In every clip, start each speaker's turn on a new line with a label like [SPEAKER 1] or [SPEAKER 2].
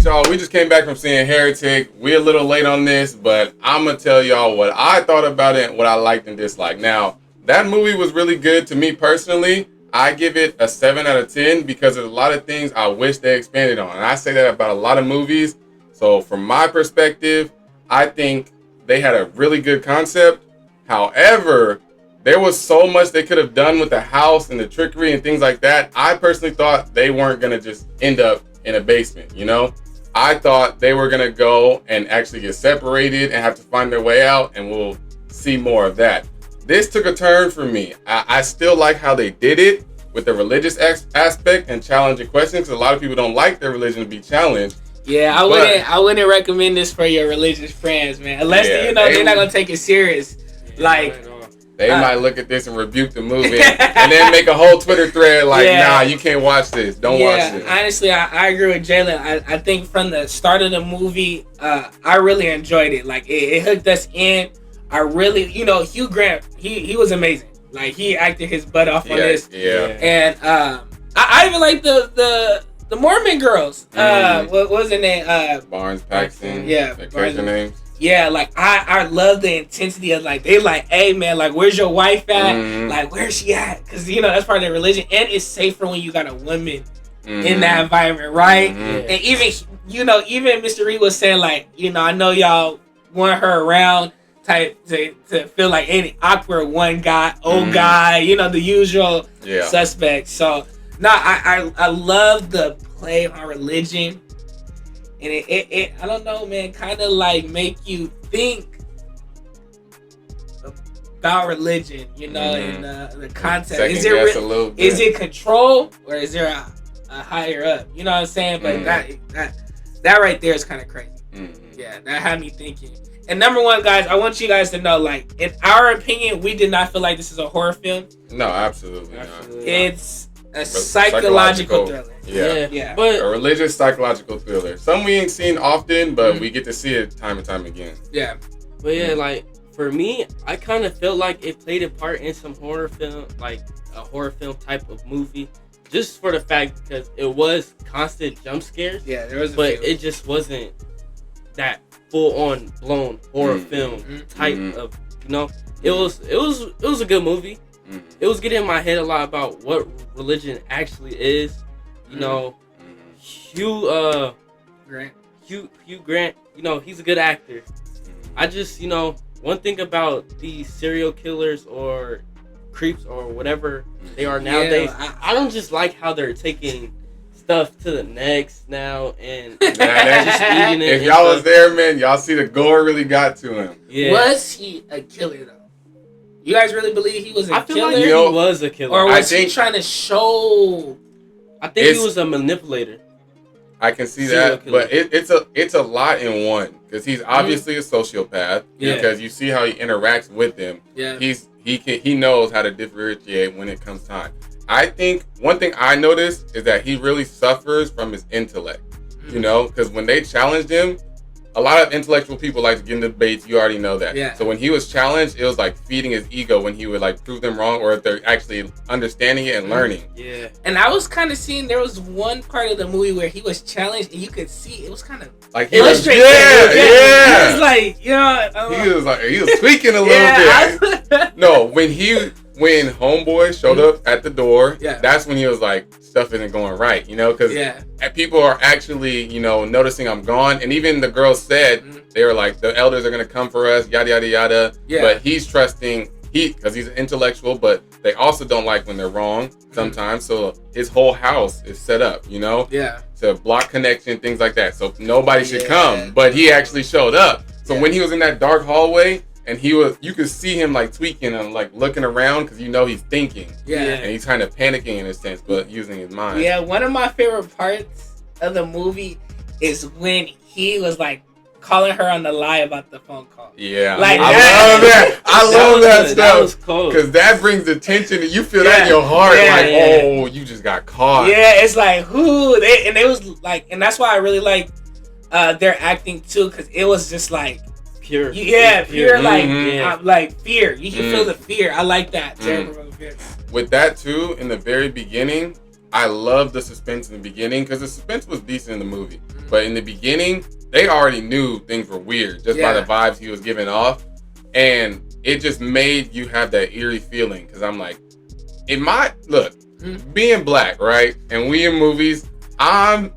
[SPEAKER 1] y'all. We just came back from seeing Heretic. We're a little late on this, but I'm going to tell y'all what I thought about it and what I liked and disliked. Now, that movie was really good to me personally. I give it a 7 out of 10 because there's a lot of things I wish they expanded on. And I say that about a lot of movies. So from my perspective, I think they had a really good concept. However, there was so much they could have done with the house and the trickery and things like that. I personally thought they weren't going to just end up in a basement, you know? I thought they were going to go and actually get separated and have to find their way out, and we'll see more of that. This took a turn for me. I still like how they did it with the religious aspect and challenging questions, because a lot of people don't like their religion to be challenged.
[SPEAKER 2] Yeah, I wouldn't recommend this for your religious friends, man. Unless they're not gonna take it serious. Like
[SPEAKER 1] they might look at this and rebuke the movie and then make a whole Twitter thread like, nah, you can't watch this. Don't watch this.
[SPEAKER 2] Honestly, I agree with Jalen. I think from the start of the movie, I really enjoyed it. Like it hooked us in. I really, Hugh Grant, he was amazing. Like he acted his butt off on this. Yeah. And I even like the Mormon girls. What was her name?
[SPEAKER 1] Barnes, Paxton.
[SPEAKER 2] Yeah.
[SPEAKER 1] Their names.
[SPEAKER 2] Yeah, like I love the intensity of like they like, hey man, like where's your wife at? Mm-hmm. Like where's she at? Because that's part of their religion, and it's safer when you got a woman in that environment, right? Mm-hmm. And even Mr. Reed was saying like, I know y'all want her around type to feel like any awkward one guy, old guy, the usual suspects. So I love the play on religion. And it I don't know, man, kind of like make you think about religion, and the concept. Is it control or is there a higher up? You know what I'm saying? But that right there is kind of crazy. Yeah, that had me thinking. And number one, guys, I want you guys to know, like, in our opinion, we did not feel like this is a horror film.
[SPEAKER 1] No, absolutely not.
[SPEAKER 2] It's a psychological thriller.
[SPEAKER 1] Yeah. But a religious psychological thriller. Some we ain't seen often, but we get to see it time and time again.
[SPEAKER 2] Yeah.
[SPEAKER 3] But yeah, like for me, I kind of felt like it played a part in some horror film, like a horror film type of movie, just for the fact because it was constant jump scares.
[SPEAKER 2] Yeah, there was.
[SPEAKER 3] But it just wasn't that full on blown horror film type of. It was a good movie. It was getting in my head a lot about what religion actually is. Hugh Grant, he's a good actor. I just, one thing about these serial killers or creeps or whatever they are nowadays, I don't just like how they're taking stuff to the next now and just eating it.
[SPEAKER 1] If y'all was there, man, y'all see the gore really got to him.
[SPEAKER 2] Yeah. Was he a killer though? You guys really believe he was a killer?
[SPEAKER 3] I feel like he was a killer.
[SPEAKER 2] Or was he trying to show?
[SPEAKER 3] I think he was a manipulator.
[SPEAKER 1] I can see that, but it's a lot in one because he's obviously a sociopath because you see how he interacts with them.
[SPEAKER 2] Yeah,
[SPEAKER 1] he knows how to differentiate when it comes time. I think one thing I noticed is that he really suffers from his intellect. Because when they challenged him, a lot of intellectual people like to get in debates. You already know that.
[SPEAKER 2] Yeah.
[SPEAKER 1] So when he was challenged, it was like feeding his ego when he would like prove them wrong or if they're actually understanding it and learning.
[SPEAKER 3] Yeah.
[SPEAKER 2] And I was kind of seeing there was one part of the movie where he was challenged and you could see it was kind of
[SPEAKER 1] like he was
[SPEAKER 2] frustrated.
[SPEAKER 1] Yeah.
[SPEAKER 2] He was like,
[SPEAKER 1] he was tweaking a little bit. No, when Homeboy showed up at the door, that's when he was like, stuff isn't going right, because people are actually, noticing I'm gone. And even the girls said, they were like, the elders are going to come for us, yada, yada, yada. Yeah. But he's trusting, because he's an intellectual, but they also don't like when they're wrong sometimes. So his whole house is set up, to block connection, things like that. So nobody should come, but he actually showed up. So when he was in that dark hallway, and you could see him like tweaking and like looking around because he's thinking.
[SPEAKER 2] Yeah.
[SPEAKER 1] And he's kind of panicking in a sense, but using his mind.
[SPEAKER 2] Yeah, one of my favorite parts of the movie is when he was like calling her on the lie about the phone call.
[SPEAKER 1] Yeah.
[SPEAKER 2] Like
[SPEAKER 1] I love that. I love that stuff.
[SPEAKER 3] That was cool.
[SPEAKER 1] Because that brings the tension and you feel that in your heart. Oh, you just got caught.
[SPEAKER 2] Yeah, it's like, it was like, and that's why I really like their acting too, because it was just like,
[SPEAKER 3] pure.
[SPEAKER 2] Pure, like fear. You can feel the fear. I like that.
[SPEAKER 1] With that too, in the very beginning, I love the suspense in the beginning because the suspense was decent in the movie. But in the beginning, they already knew things were weird just by the vibes he was giving off. And it just made you have that eerie feeling. Because I'm like, being black, right? And we in movies, I'm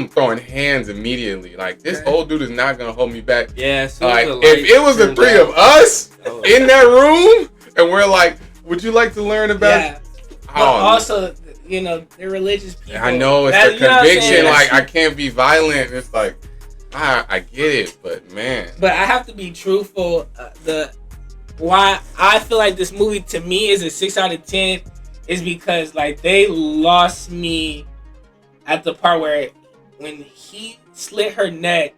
[SPEAKER 1] throwing hands immediately. Like, this old dude is not going to hold me back.
[SPEAKER 3] Yeah, so
[SPEAKER 1] like, if it was the three of us in that room, and we're like, would you like to learn about...
[SPEAKER 2] Yeah. But also, you know, they're religious people.
[SPEAKER 1] I know, it's the conviction. Like, I can't be violent. It's like, I get it, but man.
[SPEAKER 2] But I have to be truthful. Why I feel like this movie, to me, is a 6 out of 10 is because, like, they lost me at the part where when he slit her neck,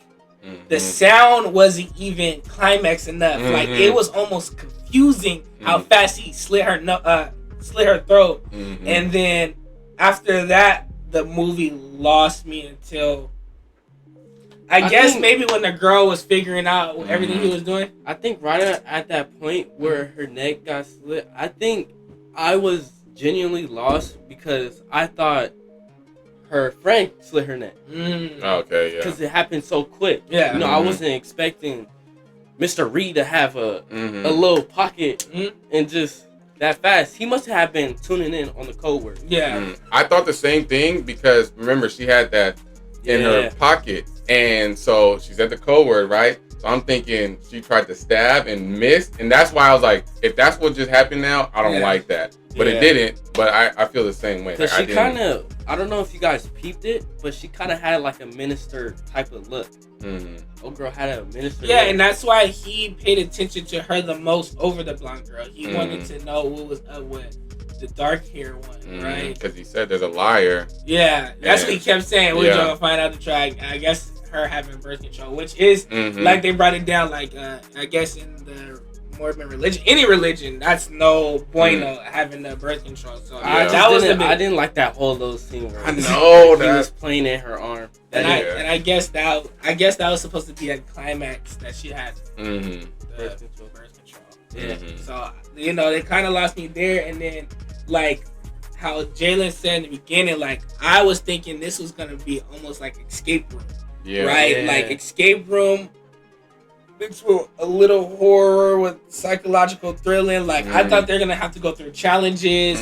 [SPEAKER 2] the sound wasn't even climax enough. Like, it was almost confusing how fast he slit her throat. And then after that, the movie lost me until I guess maybe when the girl was figuring out everything he was doing.
[SPEAKER 3] I think right at that point where her neck got slit, I think I was genuinely lost because I thought her friend slit her neck.
[SPEAKER 1] Okay, yeah.
[SPEAKER 3] Because it happened so quick.
[SPEAKER 2] Yeah.
[SPEAKER 3] You know, I wasn't expecting Mr. Reed to have a little pocket and just that fast. He must have been tuning in on the code word.
[SPEAKER 2] Yeah.
[SPEAKER 1] I thought the same thing because remember she had that in her pocket, and so she said the code word, right? So I'm thinking she tried to stab and missed, and that's why I was like, if that's what just happened now, I don't like that. But it didn't. But I feel the same way.
[SPEAKER 3] Because she kind of, I don't know if you guys peeped it, but she kind of had like a minister type of look. Old girl had a minister look.
[SPEAKER 2] And that's why he paid attention to her the most over the blonde girl. He wanted to know what was up with the dark hair one, right?
[SPEAKER 1] Because he said there's a liar.
[SPEAKER 2] Yeah, that's what he kept saying. We're gonna find out the track. I guess her having birth control, which is like they brought it down. Like I guess in the Mormon religion, any religion, that's no bueno having the birth control. So I didn't like that whole little scene where he was playing in her arm. And I guess that was supposed to be a climax that she had. Birth control. Yeah. So you know they kind of lost me there, and then like how Jalen said in the beginning, like I was thinking this was gonna be almost like escape room, right? Like escape room mixed with a little horror with psychological thrilling. Like I thought they're gonna have to go through challenges,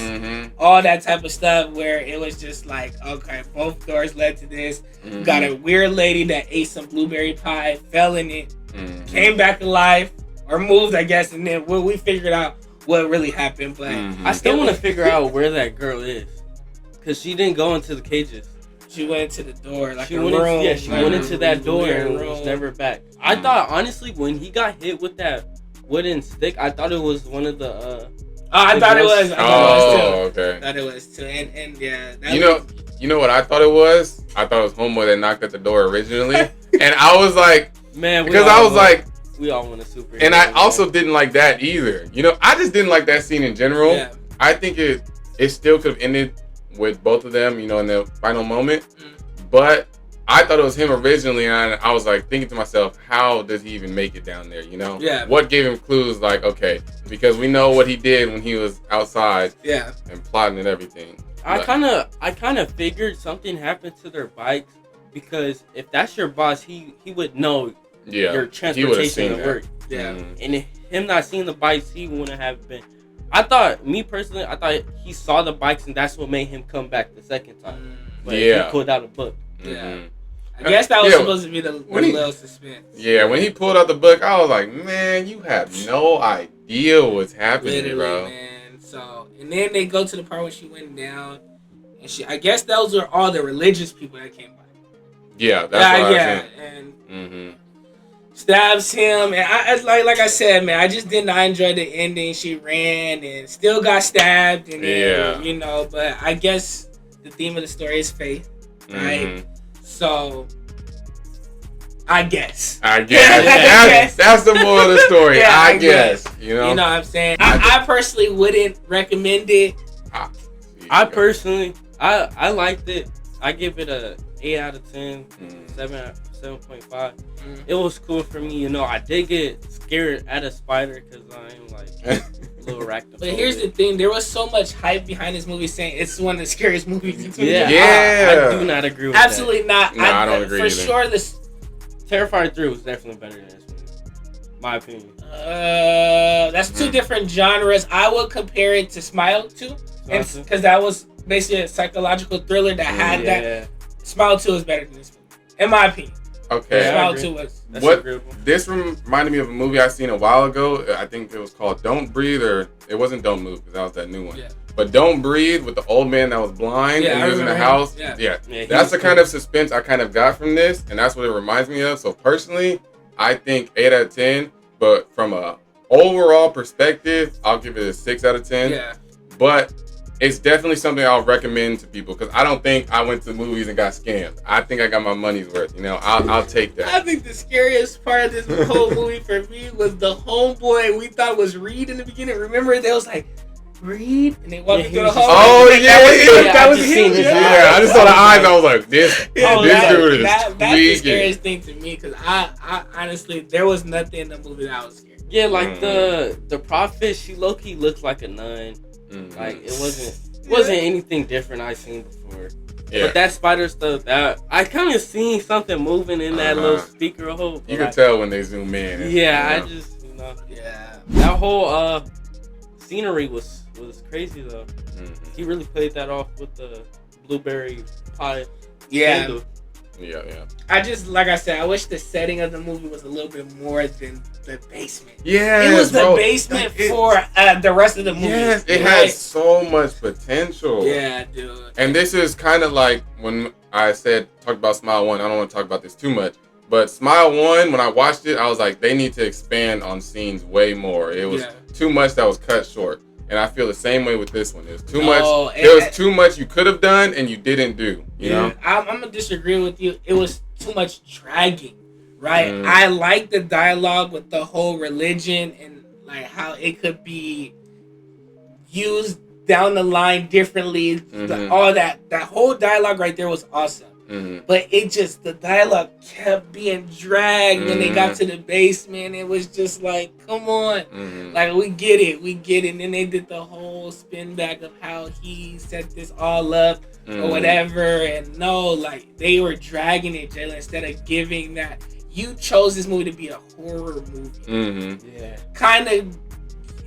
[SPEAKER 2] all that type of stuff. Where it was just like, okay, both doors led to this. Got a weird lady that ate some blueberry pie, fell in it, came back alive or moved, I guess, and then we figured out what really happened. But
[SPEAKER 3] I still want to figure out where that girl is, cause she didn't go into the cages.
[SPEAKER 2] She went into the door, like
[SPEAKER 3] she
[SPEAKER 2] a
[SPEAKER 3] went
[SPEAKER 2] room.
[SPEAKER 3] She went into that door and was never back. I thought, honestly, when he got hit with that wooden stick, I thought it was one of the.
[SPEAKER 2] I thought it was.
[SPEAKER 1] Okay.
[SPEAKER 2] I thought it was too. And yeah.
[SPEAKER 1] You know what I thought it was? I thought it was Homeboy that knocked at the door originally, and I was like,
[SPEAKER 3] man,
[SPEAKER 1] because I was like,
[SPEAKER 3] we all want a superhero.
[SPEAKER 1] And I also didn't like that either. You know, I just didn't like that scene in general. Yeah. I think it still could have ended with both of them, you know, in the final moment. But I thought it was him originally, and I was like thinking to myself, how does he even make it down there, you know?
[SPEAKER 2] Yeah.
[SPEAKER 1] What gave him clues like, okay, because we know what he did when he was outside and plotting and everything.
[SPEAKER 3] I kind of figured something happened to their bikes, because if that's your boss, he would know your transportation to work. And him not seeing the bikes, he wouldn't have been. I thought he saw the bikes, and that's what made him come back the second time. But he pulled out a book.
[SPEAKER 2] I guess that was supposed to be the little suspense.
[SPEAKER 1] Yeah, when he pulled out the book, I was like, man, you have no idea what's happening, bro.
[SPEAKER 2] Man. So, and then they go to the part where she went down, and I guess those were all the religious people that came by.
[SPEAKER 1] Yeah, that's what I was
[SPEAKER 2] saying. And stabs him, and I like I said, man, I just did not enjoy the ending. She ran and still got stabbed, and then, you know. But I guess the theme of the story is faith, right? So I guess that's the moral of the story. I guess. You know what I'm saying. I personally wouldn't recommend it.
[SPEAKER 3] I personally, I liked it. I give it a 8 out of 10, 7.5. It was cool for me. You know, I did get scared at a spider because I am like little arachnophobic.
[SPEAKER 2] But here's the thing: there was so much hype behind this movie, saying it's one of the scariest movies you've seen.
[SPEAKER 3] I do not agree with
[SPEAKER 2] Absolutely
[SPEAKER 3] that.
[SPEAKER 2] not.
[SPEAKER 1] No, I don't agree
[SPEAKER 2] for
[SPEAKER 1] either.
[SPEAKER 2] sure. This
[SPEAKER 3] Terrifier 3 was definitely better than this movie. My opinion.
[SPEAKER 2] that's two different genres. I would compare it to Smile 2, because that was basically a psychological thriller that had that. Smile 2 is better than this movie, in my opinion.
[SPEAKER 1] Okay.
[SPEAKER 2] Smile 2 was.
[SPEAKER 1] This reminded me of a movie I seen a while ago. I think it was called Don't Breathe, or it wasn't Don't Move, because that was that new one.
[SPEAKER 2] Yeah.
[SPEAKER 1] But Don't Breathe, with the old man that was blind and he was in the house. Yeah. That's the kind of suspense I kind of got from this, and that's what it reminds me of. So personally, I think 8 out of 10. But from a overall perspective, I'll give it a 6 out of 10.
[SPEAKER 2] Yeah.
[SPEAKER 1] But it's definitely something I'll recommend to people, because I don't think I went to the movies and got scammed. I think I got my money's worth. You know, I'll take that.
[SPEAKER 2] I think the scariest part of this whole movie for me was the homeboy we thought was Reed in the beginning. Remember, they was like, Reed? And they walked into the hall.
[SPEAKER 1] Oh, yeah.
[SPEAKER 2] That was him.
[SPEAKER 1] Yeah, I just saw the eyes. I was like, this dude is
[SPEAKER 2] That's the scariest thing to me, because I honestly, there was nothing in the movie that I was scared.
[SPEAKER 3] Yeah, like the prophet, she low-key looked like a nun. Like it wasn't anything different I've seen before. Yeah. But that spider stuff, that I kind of seen something moving in that little speaker hole.
[SPEAKER 1] You can tell when they zoom in.
[SPEAKER 3] I just that whole scenery was crazy though. He really played that off with the blueberry pie.
[SPEAKER 2] Yeah.
[SPEAKER 1] Yeah.
[SPEAKER 2] I just, like I said, I wish the setting of the movie was a little bit more than the basement.
[SPEAKER 1] Yeah,
[SPEAKER 2] it was the basement for the rest of the movie.
[SPEAKER 1] Yes, it has so much potential.
[SPEAKER 2] Yeah, dude.
[SPEAKER 1] And this is kind of like when I talked about Smile 1. I don't want to talk about this too much. But Smile 1, when I watched it, I was like, they need to expand on scenes way more. It was too much that was cut short. And I feel the same way with this one. It was too much. There was too much you could have done and you didn't do. You know?
[SPEAKER 2] I'm gonna disagree with you. It was too much dragging, right? I like the dialogue with the whole religion and like how it could be used down the line differently. All that whole dialogue right there was awesome. But the dialogue kept being dragged when they got to the basement. It was just like, come on. Like, we get it. And then they did the whole spin back of how he set this all up or whatever. And no, like, they were dragging it, Jalen, instead of giving that. You chose this movie to be a horror movie. Yeah. Kind of,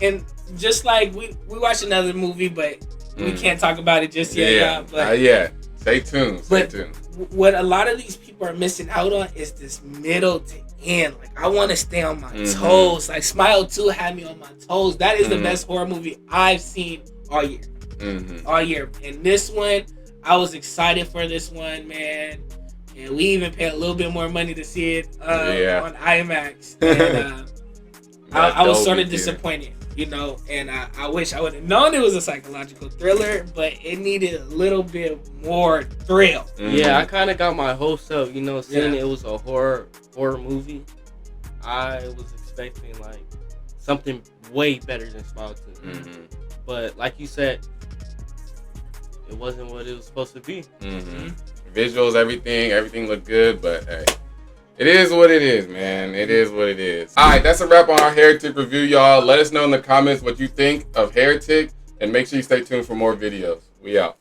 [SPEAKER 2] and just like we watched another movie, but we can't talk about it just yet.
[SPEAKER 1] Stay tuned.
[SPEAKER 2] What a lot of these people are missing out on is this middle to end. Like, I want to stay on my toes. Like, Smile 2 had me on my toes. That is the best horror movie I've seen all year. All year. And this one, I was excited for this one, man. And we even paid a little bit more money to see it on IMAX. And I was sort of disappointed. You know, and I wish I would have known it was a psychological thriller, but it needed a little bit more thrill.
[SPEAKER 3] Yeah, I kind of got my hopes up, you know, seeing it was a horror movie. I was expecting like something way better than Smile 2. But like you said, it wasn't what it was supposed to be.
[SPEAKER 1] Visuals, everything looked good, but hey. It is what it is, man. It is what it is. All right, that's a wrap on our Heretic review, y'all. Let us know in the comments what you think of Heretic, and make sure you stay tuned for more videos. We out.